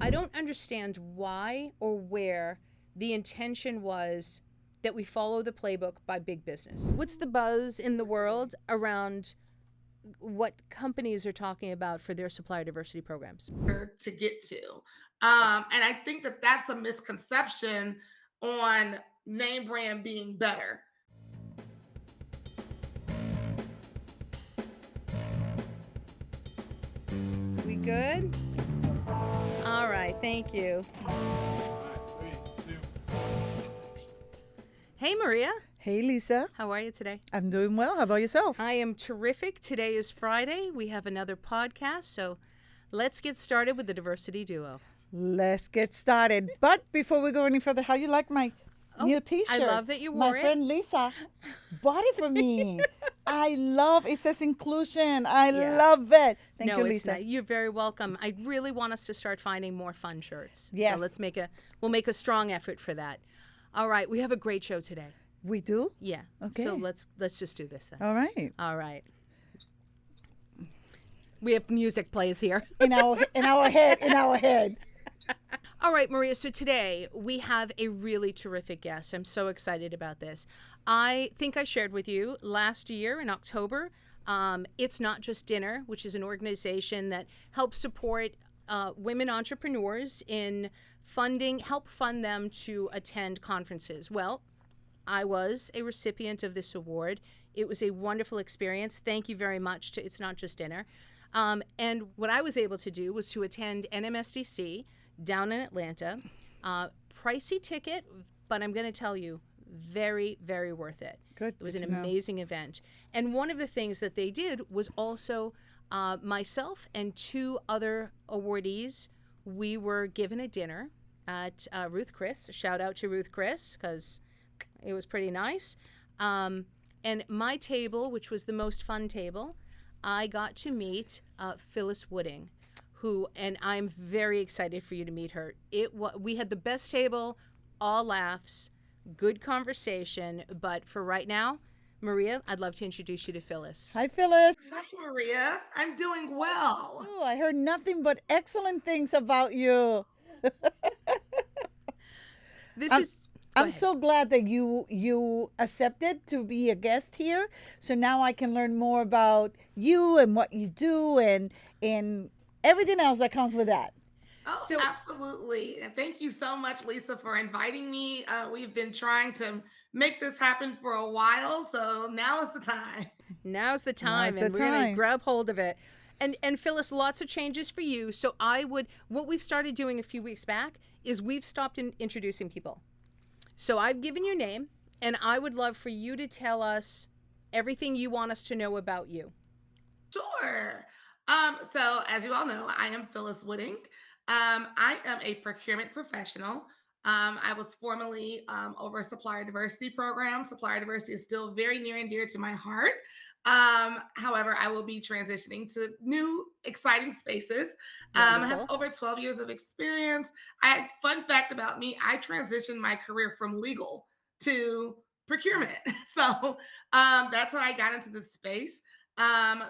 I don't understand why or where the intention was that we follow the playbook by big business. What's the buzz in the world around what companies are talking about for their supplier diversity programs? To get to. And I think that that's a misconception on name brand being better. We good? All right, thank you. Hey, Maria. Hey, Lisa. How are you today? I'm doing well. How about yourself? I am terrific. Today is Friday. We have another podcast, so let's get started with the Diversity Duo. Let's get started. But before we go any further, how you like my new T-shirt? I love that you wore My it. friend Lisa bought it for me. I love it. Says inclusion. I love it. Thank you, It's Lisa. not. You're very welcome. I really want us to start finding more fun shirts. Yes. So we'll make a strong effort for that. All right, we have a great show today. We do? Yeah. Okay. So let's just do this then. All right. All right. We have music plays here. In our head. All right, Maria. So today we have a really terrific guest. I'm so excited about this. I think I shared with you last year in October. It's Not Just Dinner, which is an organization that helps support women entrepreneurs in help fund them to attend conferences. Well, I was a recipient of this award. It was a wonderful experience. Thank you very much to It's Not Just Dinner. And what I was able to do was to attend NMSDC down in Atlanta. Pricey ticket, but I'm going to tell you, very, very worth it. Good. It was an amazing event. And one of the things that they did was also myself and two other awardees, we were given a dinner at Ruth Chris. Shout out to Ruth Chris, because it was pretty nice. And my table, which was the most fun table, I got to meet Phyllis Wooding, and I'm very excited for you to meet her. We had the best table, all laughs, good conversation. But for right now, Maria, I'd love to introduce you to Phyllis. Hi, Phyllis. Hi, Maria. I'm doing well. Oh, I heard nothing but excellent things about you. I'm so glad that you accepted to be a guest here. So now I can learn more about you and what you do and everything else that comes with that. Oh, So- absolutely. And thank you so much, Lisa, for inviting me. We've been trying to make this happen for a while, so now is the time. Now's the time, Now's and the we're going to time. grab hold of it. And Phyllis, lots of changes for you. So what we've started doing a few weeks back is we've stopped introducing people. So I've given your name, and I would love for you to tell us everything you want us to know about you. Sure. So as you all know, I am Phyllis Wooding. I am a procurement professional. I was formerly over a supplier diversity program. Supplier diversity is still very near and dear to my heart. However, I will be transitioning to new, exciting spaces. I have Wonderful. over 12 years of experience. Fun fact about me, I transitioned my career from legal to procurement. So that's how I got into this space.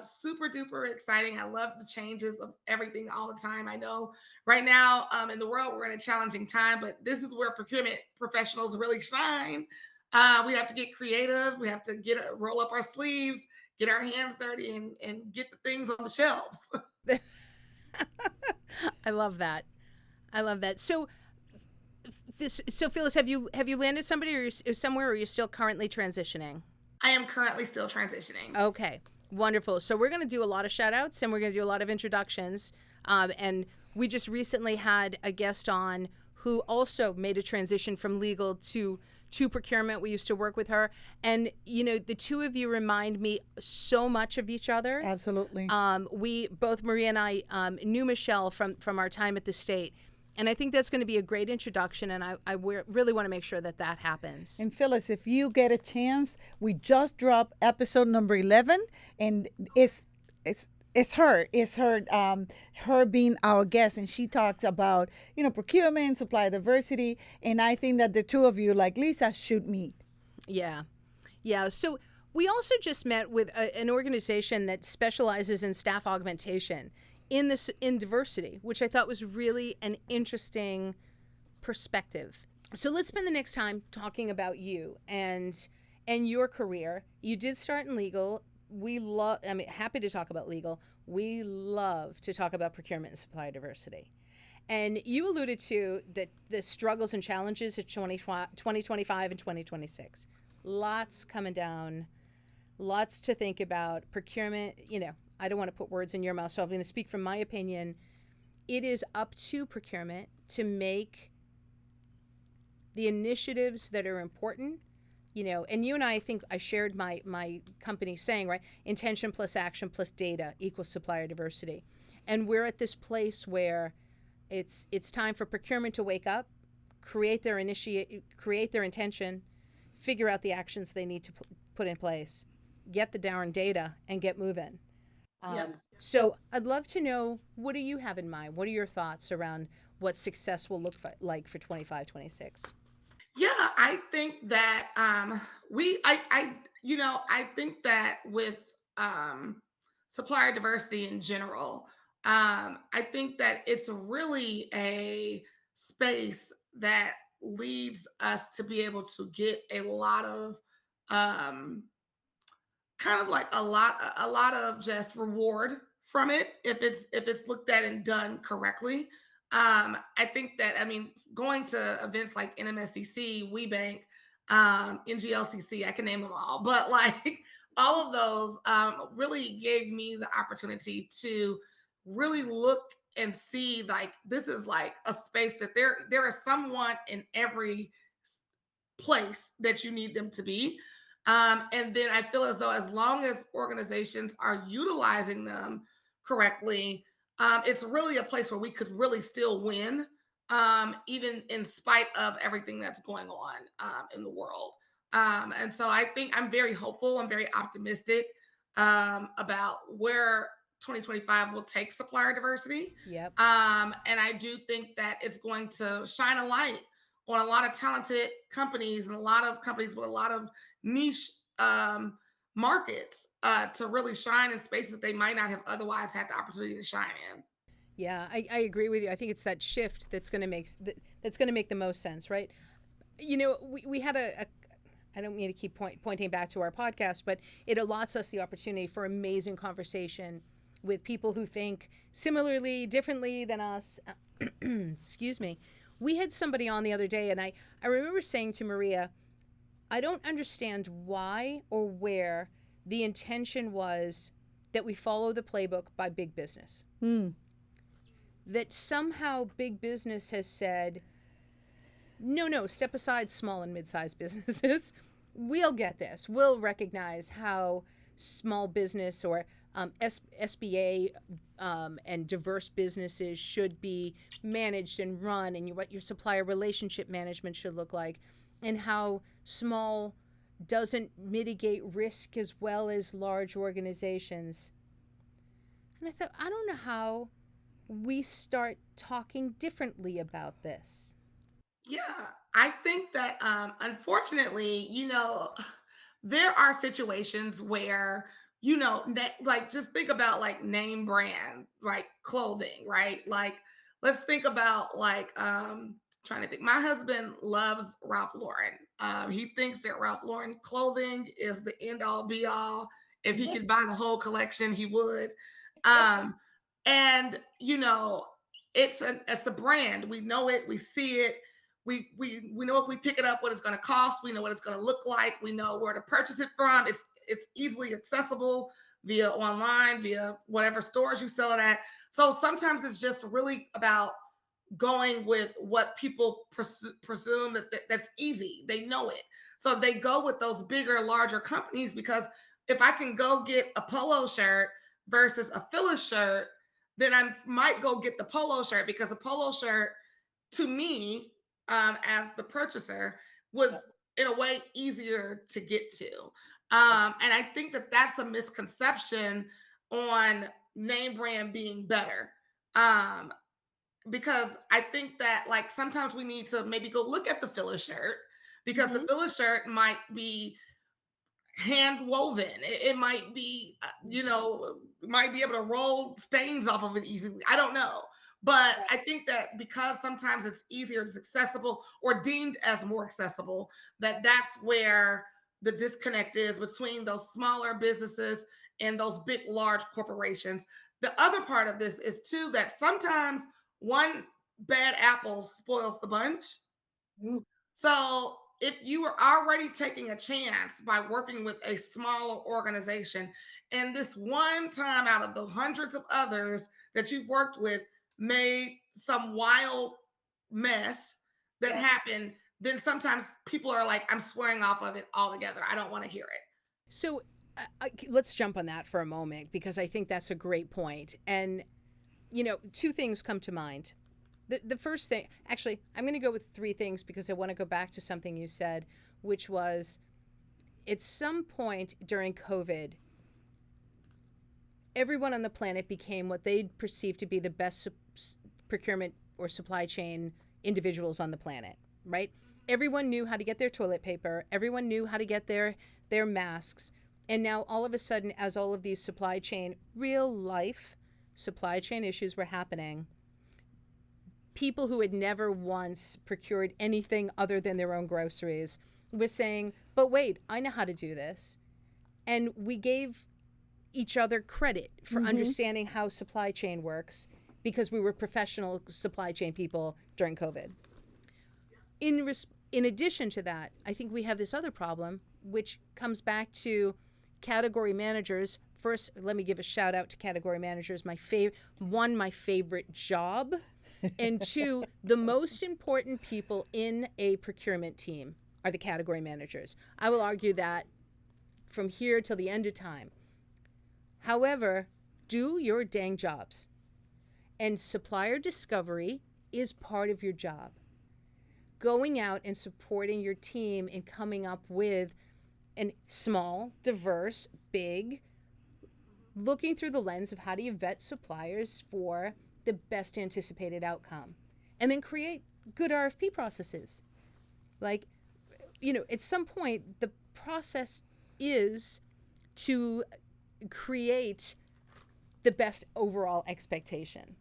Super duper exciting. I love the changes of everything all the time. I know right now in the world, we're in a challenging time, but this is where procurement professionals really shine. We have to get creative. We have to roll up our sleeves, get our hands dirty, and get the things on the shelves. I love that. So Phyllis, have you landed somebody or somewhere, or you're still currently transitioning? I am currently still transitioning. Okay, wonderful. So we're going to do a lot of shout outs and we're going to do a lot of introductions. And we just recently had a guest on who also made a transition from legal to procurement. We used to work with her. And, the two of you remind me so much of each other. Absolutely. Both Maria and I knew Michelle from our time at the state. And I think that's going to be a great introduction, and I really want to make sure that happens. And Phyllis, if you get a chance, we just dropped episode number 11, and it's her. It's her being our guest, and she talks about procurement, supply diversity, and I think that the two of you, like Lisa, should meet. Yeah. So we also just met with an organization that specializes in staff augmentation. in diversity, which I thought was really an interesting perspective. So let's spend the next time talking about you and your career. You did start in legal. We love, I mean, happy to talk about legal. We love to talk about procurement and supplier diversity. And you alluded to the struggles and challenges of 2025 and 2026. Lots coming down, lots to think about. Procurement, I don't want to put words in your mouth, so I'm going to speak from my opinion. It is up to procurement to make the initiatives that are important, and you and I think I shared my company saying, right, intention plus action plus data equals supplier diversity. And we're at this place where it's time for procurement to wake up, create their intention, figure out the actions they need to put in place, get the darn data, and get moving. Yep. So I'd love to know, what do you have in mind? What are your thoughts around what success will look like for 25, 26? Yeah, I think that I think that with supplier diversity in general, I think that it's really a space that leads us to be able to get a lot of um kind of like a lot of just reward from it if it's looked at and done correctly. I think that, I mean, going to events like NMSDC, WeBank, NGLCC, I can name them all, but like all of those really gave me the opportunity to really look and see, like, this is like a space that there is someone in every place that you need them to be. And then I feel as though, as long as organizations are utilizing them correctly, it's really a place where we could really still win, even in spite of everything that's going on in the world. And so I think I'm very hopeful. I'm very optimistic about where 2025 will take supplier diversity. Yep. And I do think that it's going to shine a light on a lot of talented companies and a lot of companies with a lot of niche markets to really shine in spaces they might not have otherwise had the opportunity to shine in. Yeah, I agree with you. I think it's that shift that's going to make the most sense, right? We had a I don't mean to keep pointing back to our podcast, but it allots us the opportunity for amazing conversation with people who think similarly, differently than us. Excuse me. We had somebody on the other day, and I remember saying to Maria, I don't understand why or where the intention was that we follow the playbook by big business. Mm. That somehow big business has said, no, step aside small and mid-sized businesses. We'll get this. We'll recognize how small business or SBA and diverse businesses should be managed and run, and what your supplier relationship management should look like, and how small doesn't mitigate risk as well as large organizations. And I thought, I don't know how we start talking differently about this. Yeah, I think that unfortunately, there are situations where, like, just think about like name brand, like clothing, right? Like, let's think about like trying to think. My husband loves Ralph Lauren. He thinks that Ralph Lauren clothing is the end all be all. If he could buy the whole collection, he would. Um, and it's a brand. We know it, we see it, we know if we pick it up what it's going to cost, we know what it's going to look like, we know where to purchase it from. It's easily accessible via online, via whatever stores you sell it at. So sometimes it's just really about going with what people presume that's easy, they know it, so they go with those bigger, larger companies. Because if I can go get a polo shirt versus a Phyllis shirt, then I might go get the polo shirt, because a polo shirt, to me, as the purchaser, was in a way easier to get to. And I think that that's a misconception on name brand being better. Um, because I think that, like, sometimes we need to maybe go look at the Phyllis shirt, because the Mm-hmm. Phyllis shirt might be hand woven. It might be, might be able to roll stains off of it easily. I don't know. But I think that because sometimes it's easier, it's accessible or deemed as more accessible, that's where the disconnect is between those smaller businesses and those big, large corporations. The other part of this is too that sometimes one bad apple spoils the bunch. Ooh. So if you were already taking a chance by working with a smaller organization, and this one time out of the hundreds of others that you've worked with made some wild mess that Yeah. happened, then sometimes people are like, I'm swearing off of it altogether. I don't want to hear it. So let's jump on that for a moment because I think that's a great point. And, two things come to mind. The first thing, actually, I'm going to go with three things because I want to go back to something you said, which was at some point during COVID, everyone on the planet became what they perceived to be the best procurement or supply chain individuals on the planet, right? Everyone knew how to get their toilet paper. Everyone knew how to get their masks. And now all of a sudden, as all of these real life supply chain issues were happening, people who had never once procured anything other than their own groceries were saying, but wait, I know how to do this. And we gave each other credit for understanding how supply chain works because we were professional supply chain people during COVID. In addition to that, I think we have this other problem, which comes back to category managers. First, let me give a shout out to category managers. My favorite job. And two, the most important people in a procurement team are the category managers. I will argue that from here till the end of time. However, do your dang jobs. And supplier discovery is part of your job. Going out and supporting your team and coming up with a small, diverse, big, looking through the lens of how do you vet suppliers for the best anticipated outcome, and then create good RFP processes. Like, at some point, the process is to create the best overall expectation,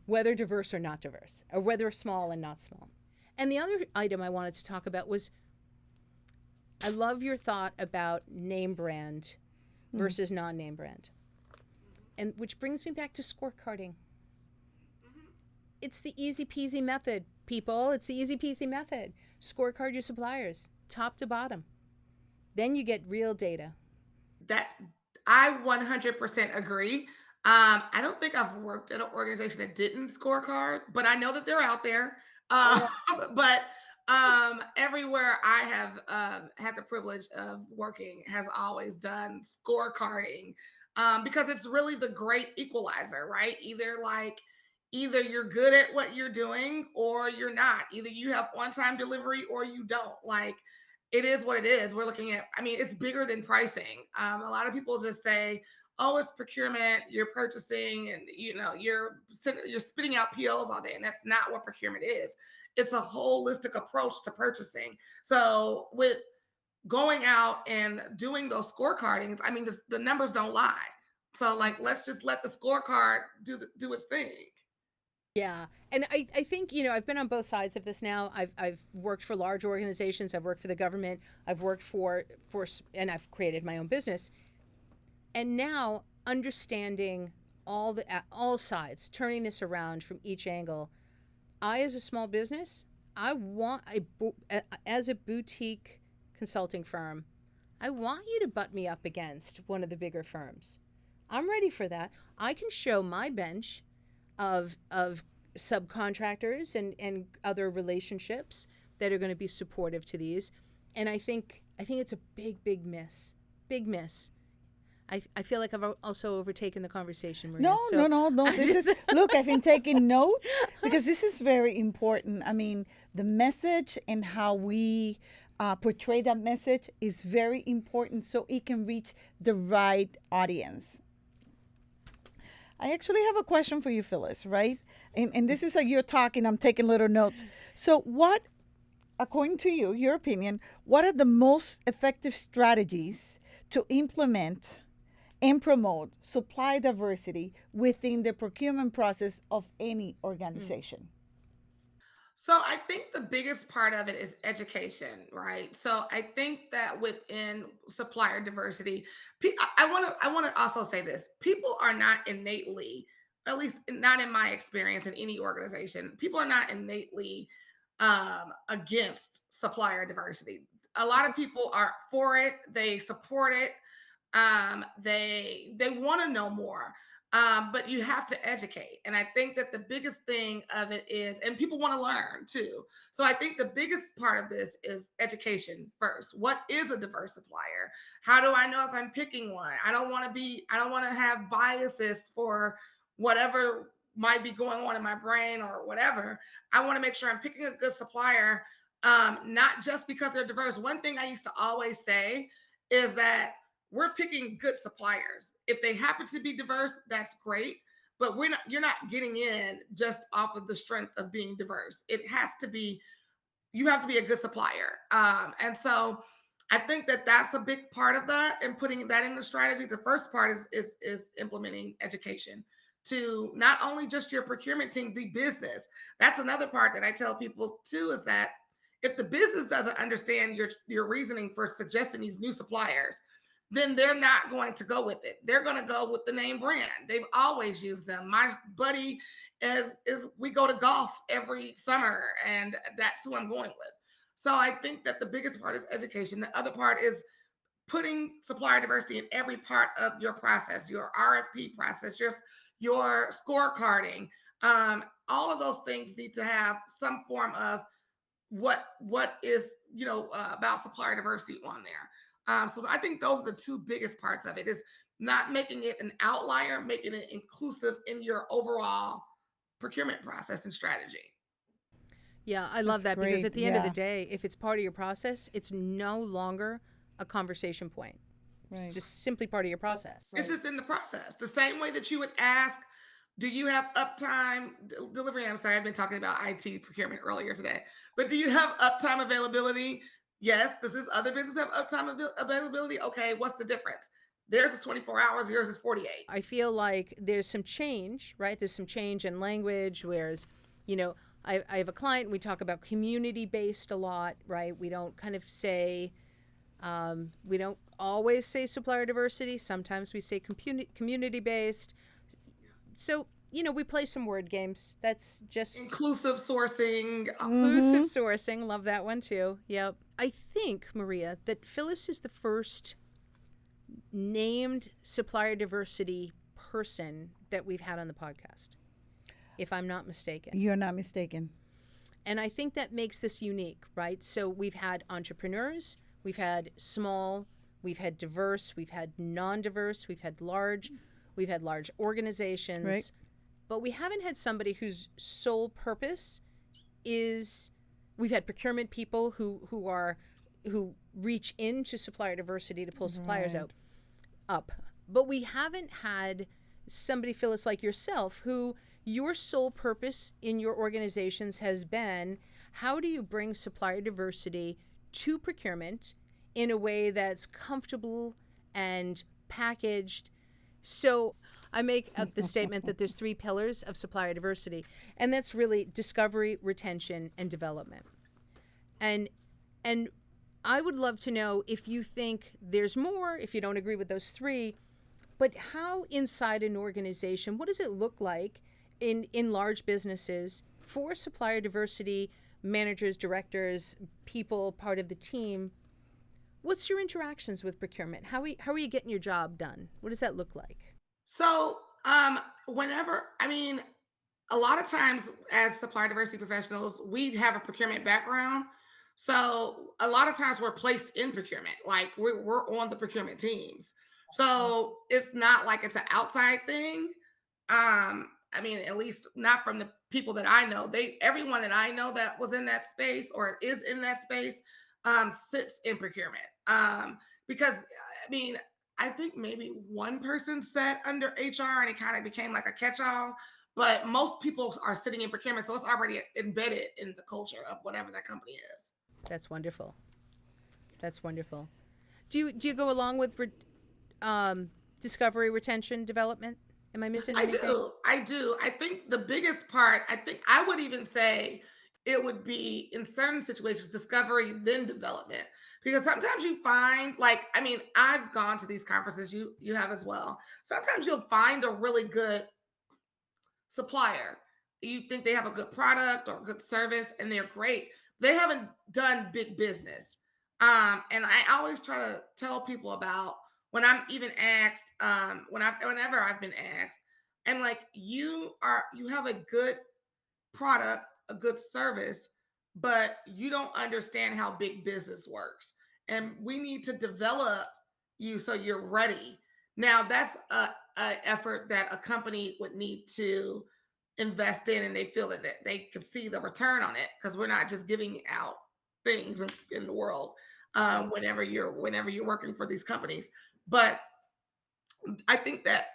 whether diverse or not diverse, or whether small and not small. And the other item I wanted to talk about was I love your thought about name brand versus non-name brand. And which brings me back to scorecarding. It's the easy peasy method, people. It's the easy peasy method. Scorecard your suppliers, top to bottom. Then you get real data. That I 100% agree. I don't think I've worked at an organization that didn't scorecard, but I know that they're out there. But everywhere I have had the privilege of working has always done scorecarding because it's really the great equalizer, right? Either you're good at what you're doing or you're not. Either you have on-time delivery or you don't. Like, it is what it is. We're looking at, it's bigger than pricing. A lot of people just say, oh, it's procurement, you're purchasing, and you're spitting out POs all day. And that's not what procurement is. It's a holistic approach to purchasing. So with going out and doing those scorecardings, the numbers don't lie. So let's just let the scorecard do its thing. Yeah. And I think, I've been on both sides of this now. I've worked for large organizations. I've worked for the government. I've worked and I've created my own business. And now understanding all sides, turning this around from each angle. As a small business, as a boutique consulting firm, I want you to butt me up against one of the bigger firms. I'm ready for that. I can show my bench of subcontractors and other relationships that are going to be supportive to these. And I think it's a big miss. Big miss. I feel like I've also overtaken the conversation, Maria. No. Look, I've been taking notes because this is very important. The message and how we portray that message is very important so it can reach the right audience. I actually have a question for you, Phyllis, right? And this is like you're talking, I'm taking little notes. So what according to you, your opinion, what are the most effective strategies to implement and promote supply diversity within the procurement process of any Mm. organization? So I think the biggest part of it is education, right? So I think that within supplier diversity, I want to also say this: people are not innately, at least not in my experience in any organization, people are not innately against supplier diversity. A lot of people are for it; they support it. They want to know more, but you have to educate. And I think that the biggest thing of it is, and people want to learn too. So I think the biggest part of this is education first. What is a diverse supplier? How do I know if I'm picking one? I don't want to have biases for whatever might be going on in my brain or whatever. I want to make sure I'm picking a good supplier, not just because they're diverse. One thing I used to always say is that we're picking good suppliers. If they happen to be diverse, that's great. But you're not getting in just off of the strength of being diverse. It has to be, you have to be a good supplier. And so I think that that's a big part of that and putting that in the strategy. The first part is implementing education to not only just your procurement team, the business. That's another part that I tell people too, is that if the business doesn't understand your reasoning for suggesting these new suppliers, then they're not going to go with it. They're going to go with the name brand. They've always used them. My buddy is we go to golf every summer, and that's who I'm going with. So I think that the biggest part is education. The other part is putting supplier diversity in every part of your process, your RFP process, just your scorecarding. All of those things need to have some form of what is about supplier diversity on there. So I think those are the two biggest parts of it: is not making it an outlier, making it inclusive in your overall procurement process and strategy. Yeah, I love That's that because great. at the end of the Yeah, day, if it's part of your process, it's no longer a conversation point. It's right, just simply part of your process. It's right. just in the process. The same way that you would ask, do you have uptime delivery? I'm sorry, I've been talking about IT procurement earlier today, but do you have uptime availability? Yes. Does this other business have uptime availability? Okay, what's the difference? Theirs is 24 hours, yours is 48. I feel like there's some change, right? There's some change in language, whereas, you know, I have a client, we talk about community based a lot, right? We don't kind of say, we don't always say supplier diversity. Sometimes we say community based. So, we play some word games. That's just Inclusive sourcing. inclusive Mm-hmm. sourcing. Love that one too. Yep. I think, Maria, that Phyllis is the first named supplier diversity person that we've had on the podcast, if I'm not mistaken. You're not mistaken. And I think that makes this unique, right? So we've had entrepreneurs, we've had small, we've had diverse, we've had non diverse, we've had large organizations, Right. but we haven't had somebody whose sole purpose is, we've had procurement people who reach into supplier diversity to pull suppliers Right. out up. But we haven't had somebody, Phyllis, like yourself, who your sole purpose in your organizations has been, how do you bring supplier diversity to procurement in a way that's comfortable and packaged? So I make the statement that there's three pillars of supplier diversity, and that's really discovery, retention, and development. And and I would love to know if you think there's more, if you don't agree with those three, but how inside an organization, what does it look like in large businesses for supplier diversity, managers, directors, people part of the team? What's your interactions with procurement? How are you getting your job done? What does that look like? So, whenever, I mean, a lot of times as supplier diversity professionals, we have a procurement background. So a lot of times we're placed in procurement, like we're on the procurement teams. So it's not like it's an outside thing. I mean, at least not from the people that I know. Everyone that I know that was in that space or is in that space sits in procurement. Because I mean, I think maybe one person sat under HR and it kind of became like a catch-all, but most people are sitting in procurement, so it's already embedded in the culture of whatever that company is. That's wonderful. That's wonderful. Do you go along with discovery, retention, development? Am I missing I anything? do. I do. I think the biggest part, I think I would even say it would be in certain situations, discovery, then development. Because sometimes you find, like, I mean, I've gone to these conferences, you have as well. Sometimes you'll find a really good supplier. You think they have a good product or good service and they're great. They haven't done big business. And I always try to tell people about when I'm even asked, whenever I've been asked, and like you have a good product, a good service, but you don't understand how big business works. And we need to develop you so you're ready. Now that's a effort that a company would need to invest in, and they feel that they can see the return on it because we're not just giving out things in the world whenever you're working for these companies. But I think that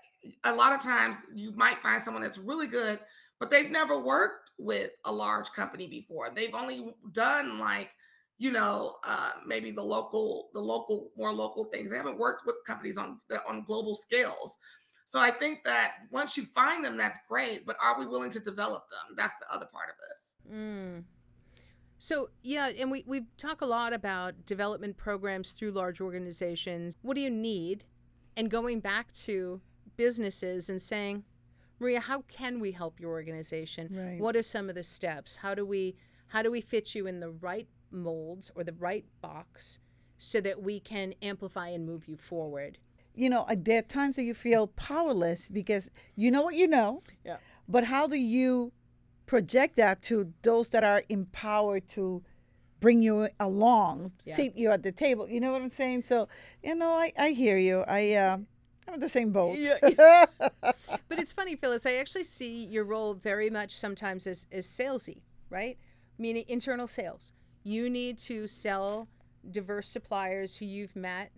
a lot of times you might find someone that's really good, but they've never worked with a large company before. They've only done like, maybe more local things. They haven't worked with companies on global scales. So I think that once you find them, that's great. But are we willing to develop them? That's the other part of this. Mm. So yeah, and we talk a lot about development programs through large organizations. What do you need? And going back to businesses and saying, Maria, how can we help your organization? Right. What are some of the steps? How do we fit you in the right molds or the right box so that we can amplify and move you forward? There are times that you feel powerless because you know what you know, Yeah. but how do you project that to those that are empowered to bring you along, Yeah. seat you at the table? You know what I'm saying? So, I hear you. I'm in the same boat. Yeah. But it's funny, Phyllis, I actually see your role very much sometimes as salesy, right? Meaning internal sales. You need to sell diverse suppliers who you've met,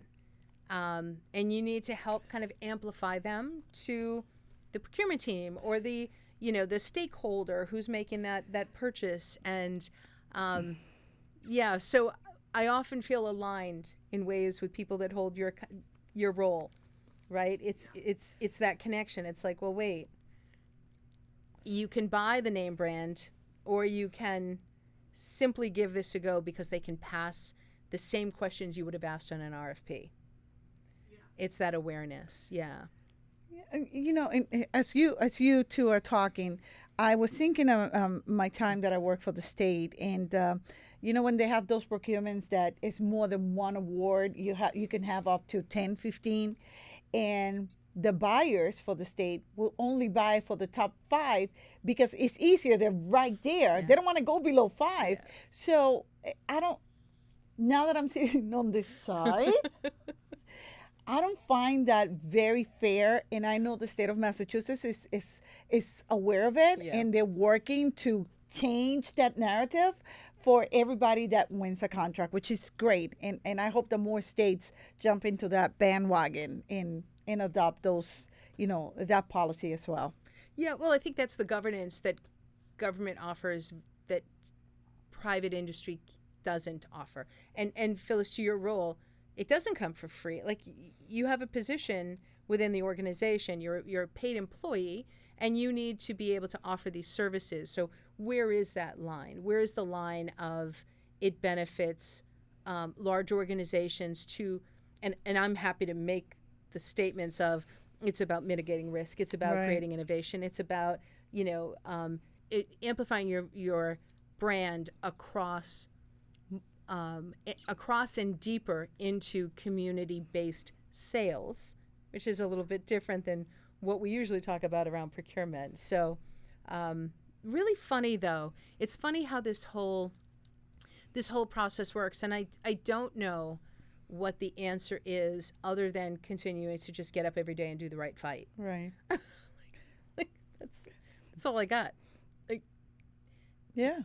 and you need to help kind of amplify them to the procurement team or the stakeholder who's making that purchase. And yeah, so I often feel aligned in ways with people that hold your role, right? It's that connection. It's like, well, wait, you can buy the name brand, or you can simply give this a go because they can pass the same questions you would have asked on an RFP. It's that awareness. Yeah. And as you two are talking, I was thinking of my time that I worked for the state, and when they have those procurements that it's more than one award, you can have up to 10, 15, and the buyers for the state will only buy for the top 5 because it's easier. They're right there. Yeah. They don't want to go below 5. So I don't. Now that I'm sitting on this side, I don't find that very fair, and I know the state of Massachusetts is aware of it, Yeah. and they're working to change that narrative for everybody that wins a contract, which is great. And I hope that more states jump into that bandwagon and adopt those, that policy as well. Yeah, well, I think that's the governance that government offers that private industry doesn't offer. And Phyllis, to your role, it doesn't come for free. Like you have a position within the organization. You're a paid employee, and you need to be able to offer these services. So where is that line? Where is the line of it benefits large organizations to, and I'm happy to make the statements of it's about mitigating risk. It's about Right. creating innovation. It's about amplifying your brand across and deeper into community-based sales, which is a little bit different than what we usually talk about around procurement. So, really funny though. It's funny how this whole process works, and I don't know what the answer is other than continuing to just get up every day and do the right fight. Right. Like that's all I got. Like, Yeah.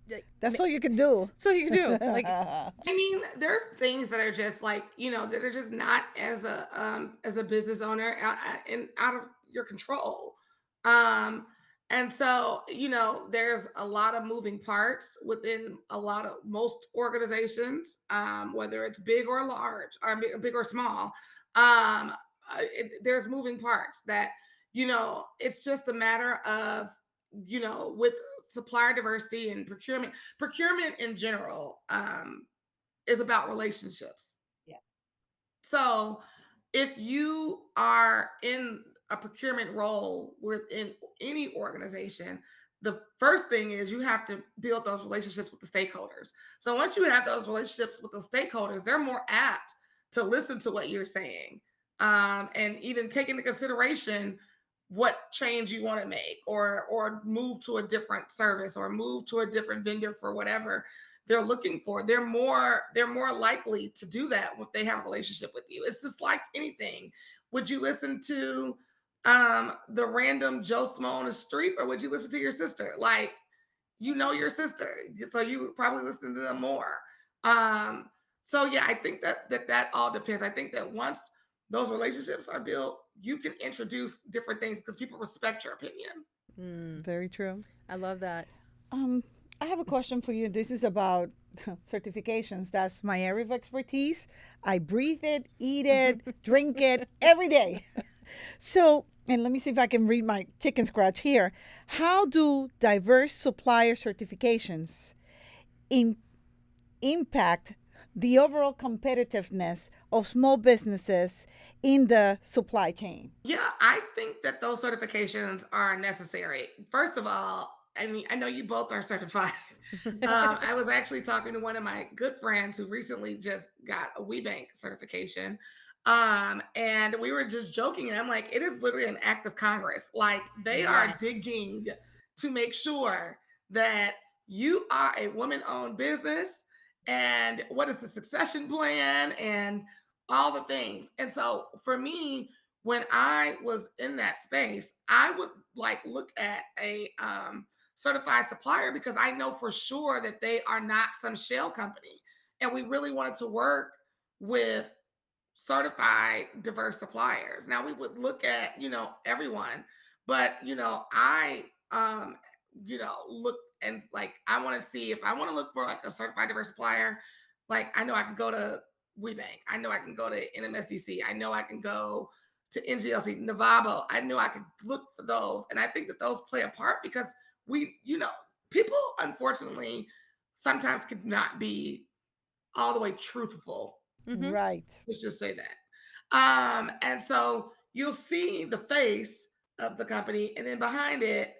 like That's all you can do. that's all you can do. Like, I mean, there's things that are just like, that are just not as a business owner out of your control. Um And so, there's a lot of moving parts within a lot of most organizations, whether it's big or large, or big or small. There's moving parts that, it's just a matter of, with supplier diversity and procurement in general, is about relationships. Yeah. So if you are in a procurement role within any organization, the first thing is you have to build those relationships with the stakeholders. So once you have those relationships with those stakeholders, they're more apt to listen to what you're saying, and even take into consideration what change you want to make, or move to a different service, or move to a different vendor for whatever they're looking for. They're more likely to do that if they have a relationship with you. It's just like anything. Would you listen to the random Joe Smo on the street, or would you listen to your sister? Like, your sister, so you would probably listen to them more. So yeah, I think that all depends. I think that once those relationships are built, you can introduce different things because people respect your opinion. Mm, Very true. I love that. Um, I have a question for you. This is about certifications. That's my area of expertise. I breathe it, eat it, drink it every day. So, and let me see if I can read my chicken scratch here. How do diverse supplier certifications im- impact the overall competitiveness of small businesses in the supply chain? Yeah, I think that those certifications are necessary. First of all, I mean, I know you both are certified. I was actually talking to one of my good friends who recently just got a WeBank certification. And we were just joking, and I'm like, it is literally an act of Congress. Like, they are Yes. digging to make sure that you are a woman-owned business, and what is the succession plan, and all the things. And so for me, when I was in that space, I would like look at a certified supplier, because I know for sure that they are not some shell company. And we really wanted to work with certified diverse suppliers. Now we would look at, everyone, but look, and like I want to see, if I want to look for like a certified diverse supplier, like I know I can go to WeBank. I know I can go to NMSDC. I know I can go to NGLC, Navabo. I know I could look for those. And I think that those play a part because people unfortunately sometimes could not be all the way truthful. Mm-hmm. Right. Let's just say that. And so you'll see the face of the company, and then behind it,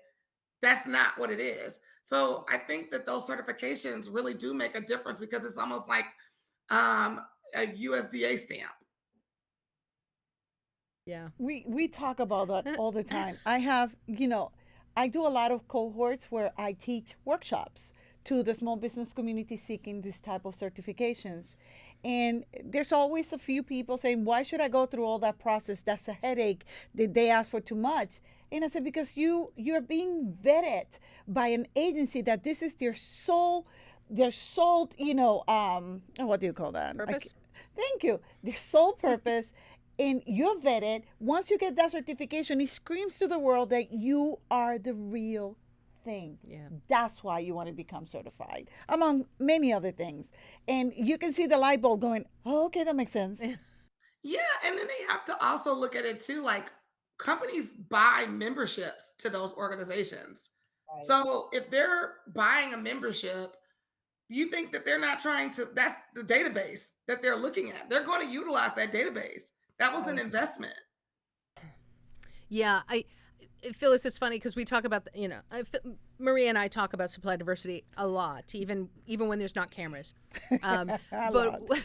that's not what it is. So I think that those certifications really do make a difference, because it's almost like a USDA stamp. Yeah. We talk about that all the time. I have, I do a lot of cohorts where I teach workshops to the small business community seeking this type of certifications. And there's always a few people saying, "Why should I go through all that process? That's a headache. Did they ask for too much?" And I said, "Because you're being vetted by an agency that this is their sole, what do you call that? Purpose? Thank you. Their sole purpose, and you're vetted. Once you get that certification, it screams to the world that you are the real thing. Yeah. That's why you want to become certified, among many other things. And you can see the light bulb going, "Oh, okay, that makes sense." Yeah, and then they have to also look at it too, like companies buy memberships to those organizations. Right. So if they're buying a membership, you think that they're not trying to, that's the database that they're looking at. They're going to utilize that database. That was an Right. investment. Yeah, Phyllis, it's funny because we talk about, Maria and I talk about supply diversity a lot, even when there's not cameras. A But lot.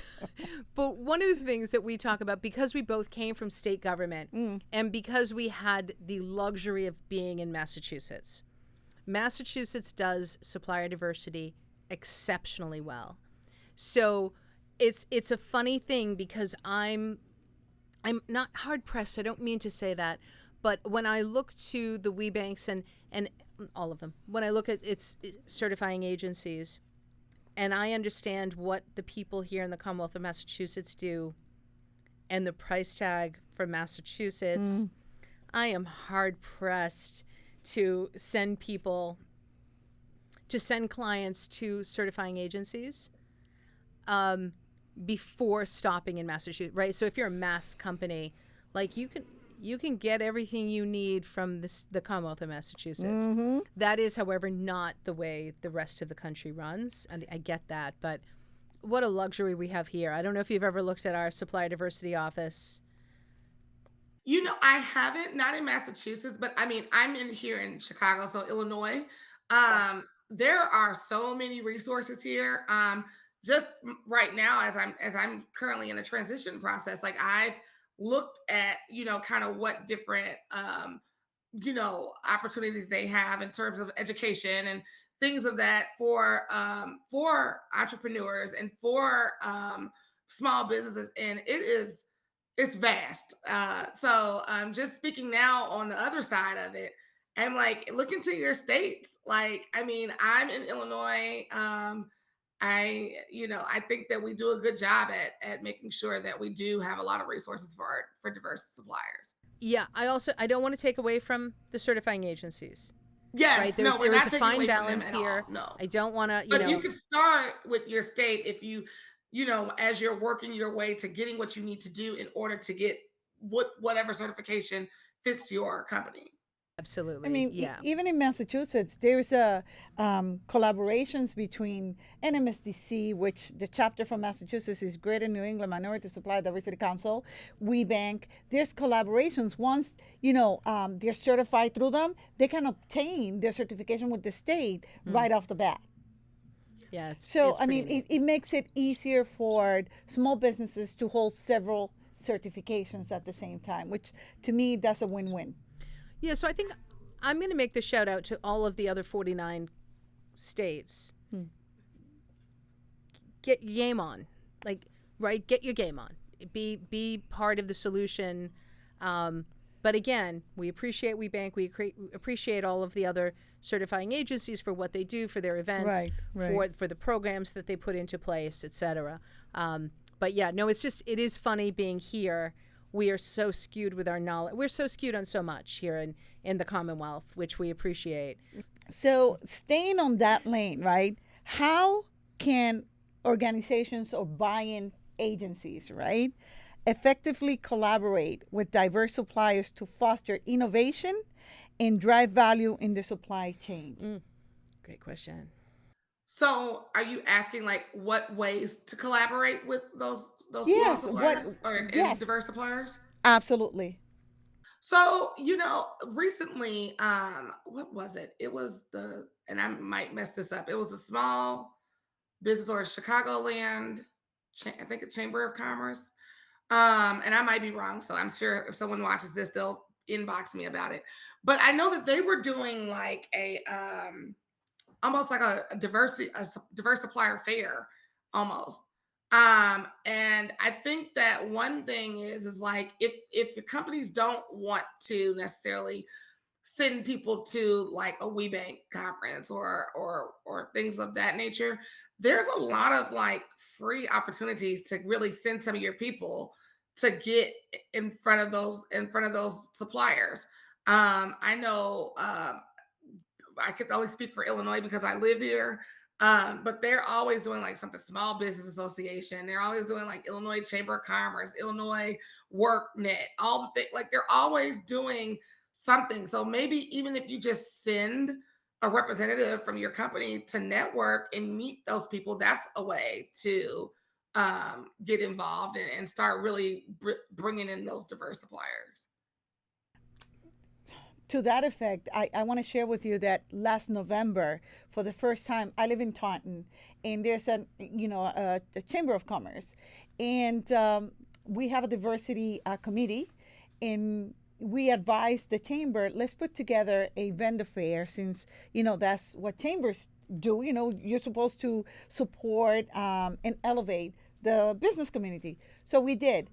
but one of the things that we talk about, because we both came from state government, and because we had the luxury of being in Massachusetts, Massachusetts does supplier diversity exceptionally well. So it's a funny thing because I'm not hard pressed. I don't mean to say that, but when I look to the WeBanks and all of them, when I look at its certifying agencies, and I understand what the people here in the Commonwealth of Massachusetts do, and the price tag for Massachusetts, I am hard pressed to send people to send clients to certifying agencies before stopping in Massachusetts, right? So if you're a mass company, like you can get everything you need from the Commonwealth of Massachusetts. Mm-hmm. That is, however, not the way the rest of the country runs, and I get that, but what a luxury we have here. I don't know if you've ever looked at our supplier diversity office. I haven't, not in Massachusetts, but I mean, I'm in here in Chicago, so Illinois. There are so many resources here. Just right now, as I'm currently in a transition process, like I've looked at, kind of what different opportunities they have in terms of education and things of that for entrepreneurs and for small businesses, and it's vast. So just speaking now on the other side of it, and like look into your states. Like, I mean, I'm in Illinois. I think that we do a good job at making sure that we do have a lot of resources for diverse suppliers. Yeah, I don't want to take away from the certifying agencies, right? Yes, no, we're There is not a taking fine away from them balance at all. here. No. I don't want to, But you could start with your state if as you're working your way to getting what you need to do in order to get whatever certification fits your company. I absolutely, mean, yeah. even in Massachusetts, there's a collaborations between NMSDC, which the chapter from Massachusetts is Greater New England Minority Supply Diversity Council, WeBank. There's collaborations. Once they're certified through them, they can obtain their certification with the state right off the bat. Yeah, So it's I pretty mean, neat. it makes it easier for small businesses to hold several certifications at the same time, which to me that's a win-win. Yeah, so I think I'm going to make the shout out to all of the other 49 states. Get your game on, like, right? Get your game on. Be part of the solution. But again, we appreciate WeBank. Appreciate all of the other certifying agencies for what they do for their events, Right. for the programs that they put into place, etc. But yeah, no, it is funny being here. We are so skewed with our knowledge. We're so skewed on so much here in the Commonwealth, which we appreciate. So staying on that lane, right? How can organizations or buy-in agencies, right, effectively collaborate with diverse suppliers to foster innovation and drive value in the supply chain? Great question. So, are you asking like what ways to collaborate with those small Yes, what suppliers or and yes, diverse suppliers? absolutely. So, recently, what was it? It was and I might mess this up. It was a small business or Chicagoland, I think a Chamber of Commerce. And I might be wrong, so I'm sure if someone watches this, they'll inbox me about it. But I know that they were doing like a almost like a diverse supplier fair almost. And I think that one thing is like if the companies don't want to necessarily send people to like a WeBank conference or things of that nature, there's a lot of like free opportunities to really send some of your people to get in front of those suppliers. I know I could only speak for Illinois because I live here. But they're always doing like something small business association. They're always doing like Illinois Chamber of Commerce, Illinois WorkNet, all the things. Like they're always doing something. So maybe even if you just send a representative from your company to network and meet those people, that's a way to get involved and start really bringing in those diverse suppliers. To that effect, I want to share with you that last November, for the first time, I live in Taunton, and there's a Chamber of Commerce, and we have a diversity committee, and we advised the chamber, let's put together a vendor fair, since that's what chambers do. You're supposed to support and elevate the business community. So we did.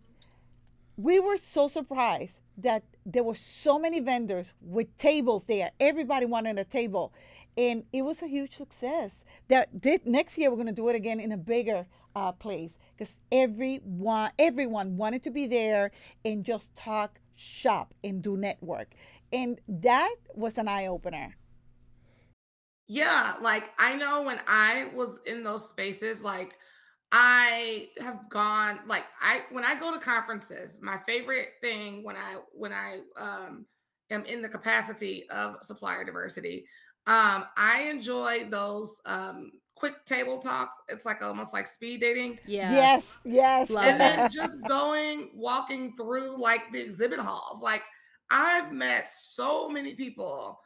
We were so surprised that there were so many vendors with tables there. Everybody wanted a table, and it was a huge success. Next year we're going to do it again in a bigger place, because everyone wanted to be there and just talk shop and do network. And that was an eye opener. Yeah, like I know when I was in those spaces, like I have gone like I when I go to conferences, my favorite thing when I am in the capacity of supplier diversity, I enjoy those quick table talks. It's like almost like speed dating. Yes, Yes. yes. Love And it. then just walking through like the exhibit halls. Like I've met so many people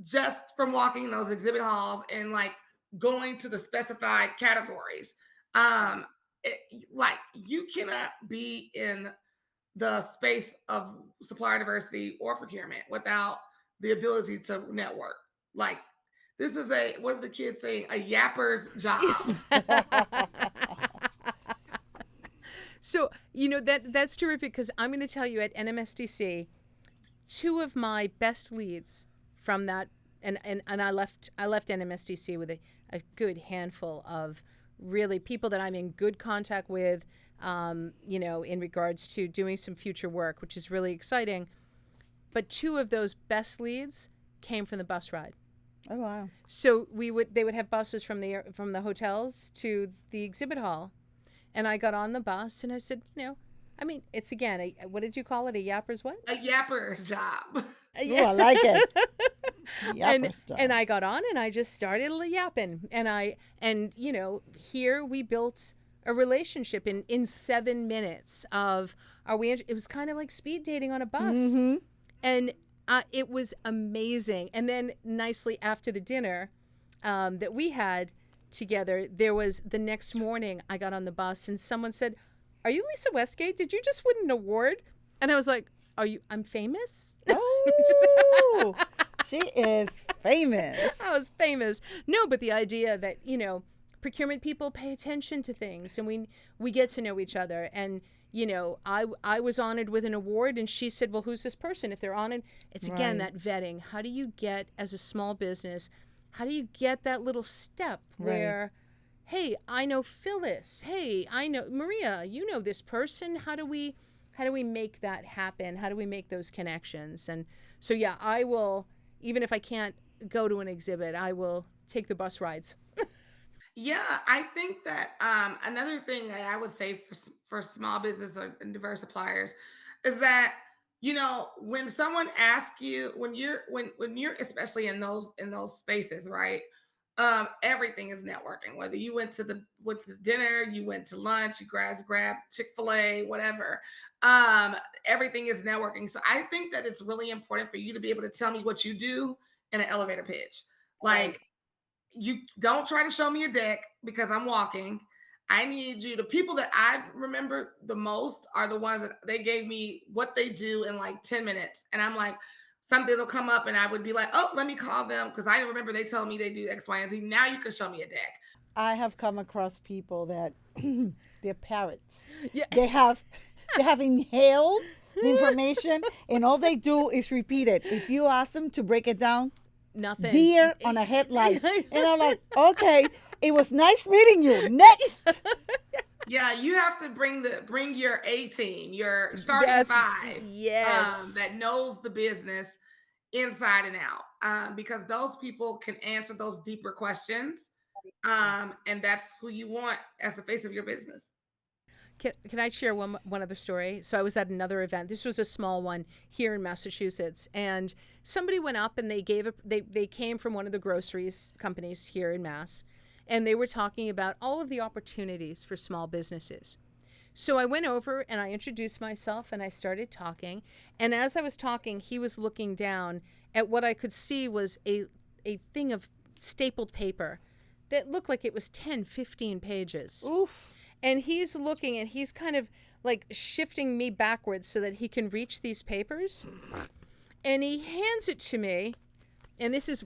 just from walking those exhibit halls and like going to the specified categories. Um, it, like you cannot be in the space of supplier diversity or procurement without the ability to network. Like this is a what are the kids saying? A yapper's job. So, that's terrific because I'm going to tell you at NMSDC, two of my best leads from that, and I left NMSDC with a good handful of really people that I'm in good contact with, in regards to doing some future work, which is really exciting. But two of those best leads came from the bus ride. Oh wow. So they would have buses from the hotels to the exhibit hall, and I got on the bus and I said, I mean, it's again, what did you call it? A yapper's what? A yapper's job. Ooh, I like it. and Yapper and stuff. I got on and I just started yapping, and here we built a relationship in 7 minutes of it was kind of like speed dating on a bus, Mm-hmm. and it was amazing. And then nicely after the dinner that we had together, there was the next morning I got on the bus and someone said, "Are you Lisa Westgate? Did you just win an award?" And I was like, I'm famous? Oh, she is famous. I was famous. No, but the idea that, procurement people pay attention to things and we get to know each other. And, I was honored with an award and she said, "Well, who's this person?" If they're honored, it's again Right. that vetting. How do you get, as a small business, how do you get that little step where, hey, I know Phyllis. Hey, I know Maria, you know this person. How do we make that happen? How do we make those connections? And so yeah, I will, even if I can't go to an exhibit, I will take the bus rides. Yeah, I think that another thing that I would say for small business or and diverse suppliers is that when someone asks you when you're especially in those spaces, right? Everything is networking. Whether you went to dinner, you went to lunch, you guys grabbed Chick-fil-A, whatever. Um, Everything is networking. So I think that it's really important for you to be able to tell me what you do in an elevator pitch. Right. Like you don't try to show me a deck because I'm walking. I need you. The people that I've remembered the most are the ones that they gave me what they do in like 10 minutes. And I'm like, something will come up and I would be like, oh, let me call them because I remember they told me they do X, Y, and Z. Now you can show me a deck. I have come across people that they're parrots. Yeah. They have they have inhaled the information and all they do is repeat it. If you ask them to break it down, Nothing. deer on a headlight. And I'm like, okay, it was nice meeting you. Next. Yeah, you have to bring your A team, your starting Yes. five, Yes. that knows the business inside and out, because those people can answer those deeper questions, and that's who you want as the face of your business. Can I share one other story? So I was at another event. This was a small one here in Massachusetts, and somebody went up and they came from one of the groceries companies here in Mass, and they were talking about all of the opportunities for small businesses. So I went over and I introduced myself and I started talking, and as I was talking, he was looking down at what I could see was a thing of stapled paper that looked like it was 10, 15 pages. Oof. And he's looking and he's kind of like shifting me backwards so that he can reach these papers. And he hands it to me. And this is,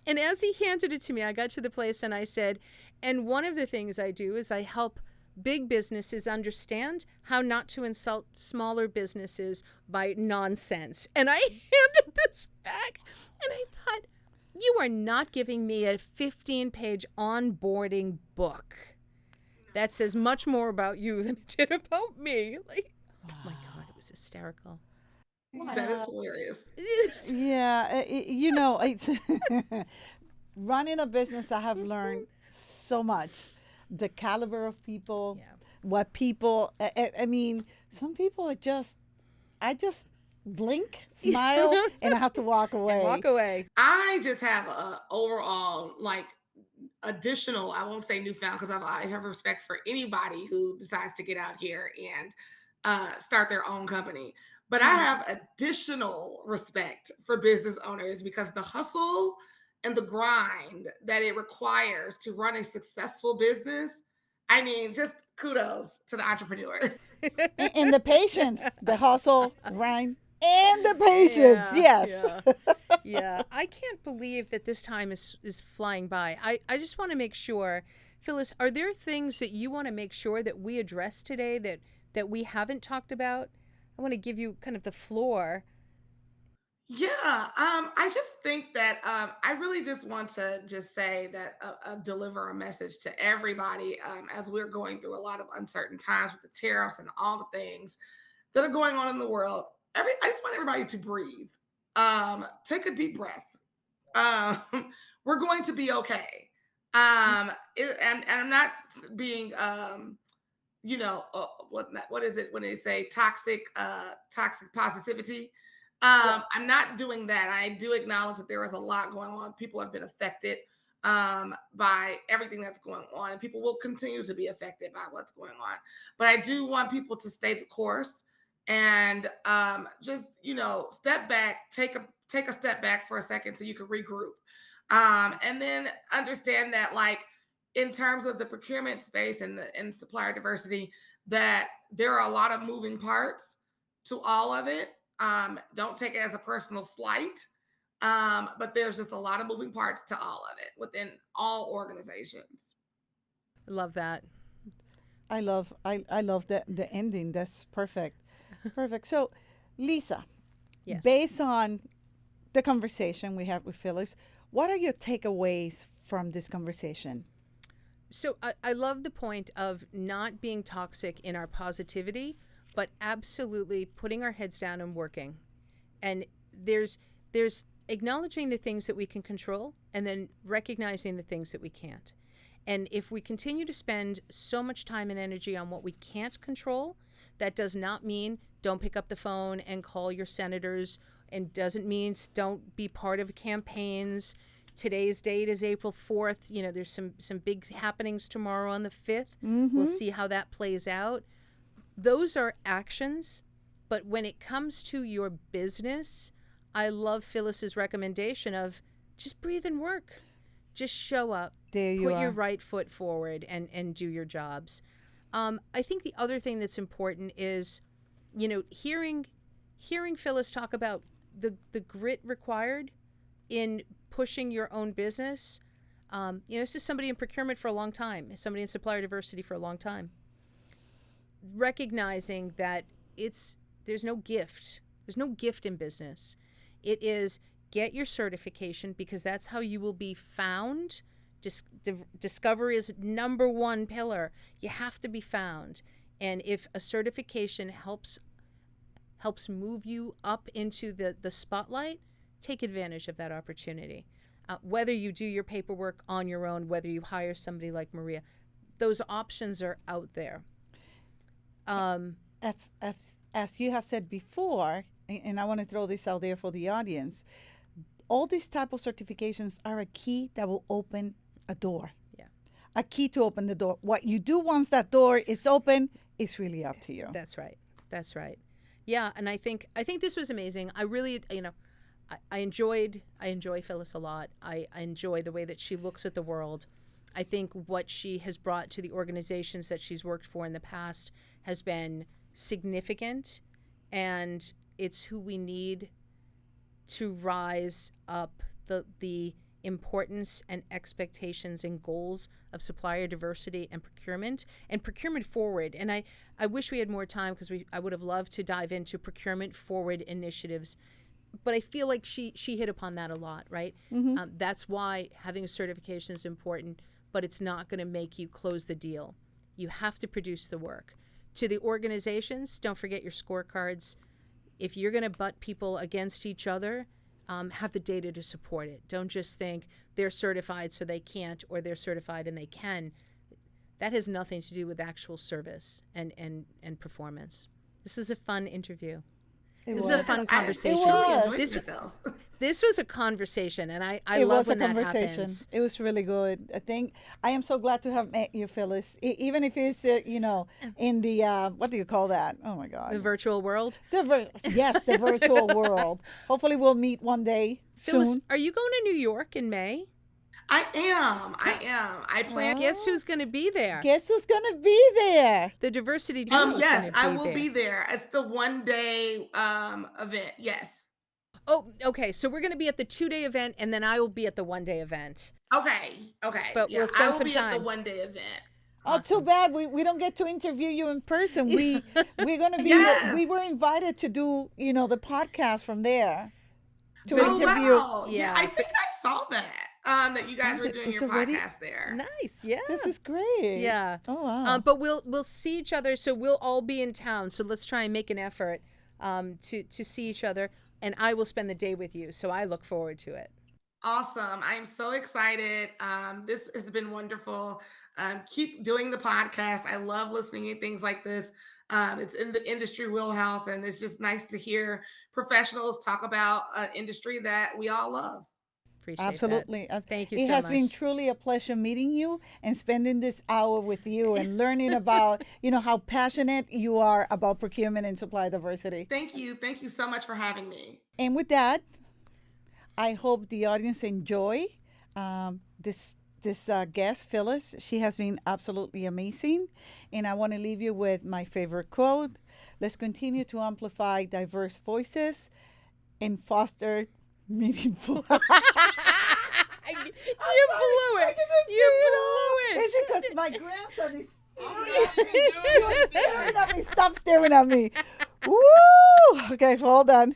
and as he handed it to me, I got to the place and I said, and one of the things I do is I help big businesses understand how not to insult smaller businesses by nonsense. And I handed this back and I thought, you are not giving me a 15-page onboarding book. That says much more about you than it did about me. Like, oh my God, it was hysterical. That is hilarious. Yeah, you know, it's running a business. I have learned so much. The caliber of people, Yeah. what people. I mean, some people are just. I just blink, smile, and I have to walk And walk away. away. I just have a overall like additional, I won't say newfound because I have respect for anybody who decides to get out here and start their own company. But I Mhm. have additional respect for business owners because the hustle and the grind that it requires to run a successful business. I mean, just kudos to the entrepreneurs. And the patience, the hustle, grind, and the patience. Yeah, Yes. yeah. Yeah, I can't believe that this time is flying by. I just want to make sure, Phyllis, are there things that you want to make sure that we address today that we haven't talked about? I want to give you kind of the floor. Yeah, I just think that I really just want to just say that deliver a message to everybody as we're going through a lot of uncertain times with the tariffs and all the things that are going on in the world. I just want everybody to breathe. Take a deep breath. Um, we're going to be okay. And I'm not being what is it when they say toxic positivity. Yeah. I'm not doing that. I do acknowledge that there is a lot going on. People have been affected by everything that's going on, and people will continue to be affected by what's going on. But I do want people to stay the course and just step back, take a step back for a second so you can regroup, and then understand that like in terms of the procurement space and the supplier diversity, that there are a lot of moving parts to all of it. Don't take it as a personal slight, but there's just a lot of moving parts to all of it within all organizations. Love that. I love the ending. That's perfect. Perfect. So, Lisa, Yes. based on the conversation we had with Phyllis, what are your takeaways from this conversation? So I love the point of not being toxic in our positivity, but absolutely putting our heads down and working. And there's acknowledging the things that we can control and then recognizing the things that we can't. And if we continue to spend so much time and energy on what we can't control, that does not mean don't pick up the phone and call your senators, and doesn't mean don't be part of campaigns. Today's date is April 4th. You know, there's some big happenings tomorrow on the 5th. We'll Mm-hmm. see how that plays out. Those are actions, but when it comes to your business, I love Phyllis's recommendation of just breathe and work. Just show up, There you put your are. right foot forward, and do your jobs. I think the other thing that's important is, hearing Phyllis talk about the grit required in pushing your own business. This is somebody in procurement for a long time, somebody in supplier diversity for a long time. Recognizing that there's no gift. There's no gift in business. It is get your certification because that's how you will be found. Discovery is number one pillar. You have to be found. And if a certification helps move you up into the spotlight, take advantage of that opportunity. Whether you do your paperwork on your own, whether you hire somebody like Maria, those options are out there. As you have said before, and I want to throw this out there for the audience, all these type of certifications are a key that will open a door. Yeah. A key to open the door. What you do once that door is open is really up to you. That's right. That's right. Yeah, and I think this was amazing. I really, I enjoy Phyllis a lot. I enjoy the way that she looks at the world. I think what she has brought to the organizations that she's worked for in the past has been significant, and it's who we need to rise up the importance and expectations and goals of supplier diversity and procurement forward. And I wish we had more time because I would have loved to dive into procurement forward initiatives, but I feel like she hit upon that a lot, right? Mm-hmm. That's why having a certification is important, but it's not going to make you close the deal. You have to produce the work. To the organizations, don't forget your scorecards. if you're going to butt people against each other, have the data to support it. Don't just think they're certified so they can't, or they're certified and they can. That has nothing to do with actual service and performance. This is a fun interview. This is a fun conversation. This was a conversation, and I love when that happens. It was really good. I am so glad to have met you, Phyllis. Even if it's in the what do you call that? Oh my God, the virtual world. Yes, the virtual world. Hopefully, we'll meet one day Phyllis, soon. are you going to New York in May? I am. I plan. Guess who's going to be there? Guess who's going to be there? The diversity duo. Yes, I will be there. It's the 1-day event. Yes. Oh, okay. So we're going to be at the 2-day event, and then I will be at the 1-day event. Okay. But we'll spend some time. At the 1-day event. Awesome. Oh, too bad we don't get to interview you in person. We're going to be. We were invited to do the podcast from there to interview. Wow. Yeah, I think I saw that. That you guys were doing your podcast there. Nice, yeah. This is great. Yeah. Oh wow. But we'll see each other. So we'll all be in town. So let's try and make an effort to see each other. And I will spend the day with you. So I look forward to it. Awesome. I'm so excited. This has been wonderful. Keep doing the podcast. I love listening to things like this. It's in the industry wheelhouse, and it's just nice to hear professionals talk about an industry that we all love. Appreciate Absolutely. That. Thank you so much. It has been truly a pleasure meeting you and spending this hour with you and learning about, how passionate you are about procurement and supply diversity. Thank you. Thank you so much for having me. And with that, I hope the audience enjoy this guest, Phyllis. She has been absolutely amazing. And I want to leave you with my favorite quote. Let's continue to amplify diverse voices and foster meaningful. You blew it. You blew it. It's because my grandson is staring at me. Stop staring at me. Woo! Okay, hold on.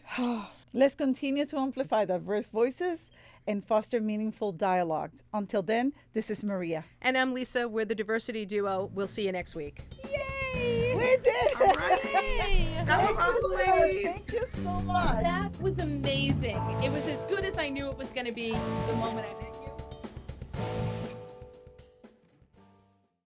Let's continue to amplify diverse voices and foster meaningful dialogue. Until then, this is Maria. And I'm Lisa. We're the diversity duo. We'll see you next week. Yay! We did it! All right. That was awesome, ladies. Thank you so much. That was amazing. It was as good as I knew it was going to be the moment I met you.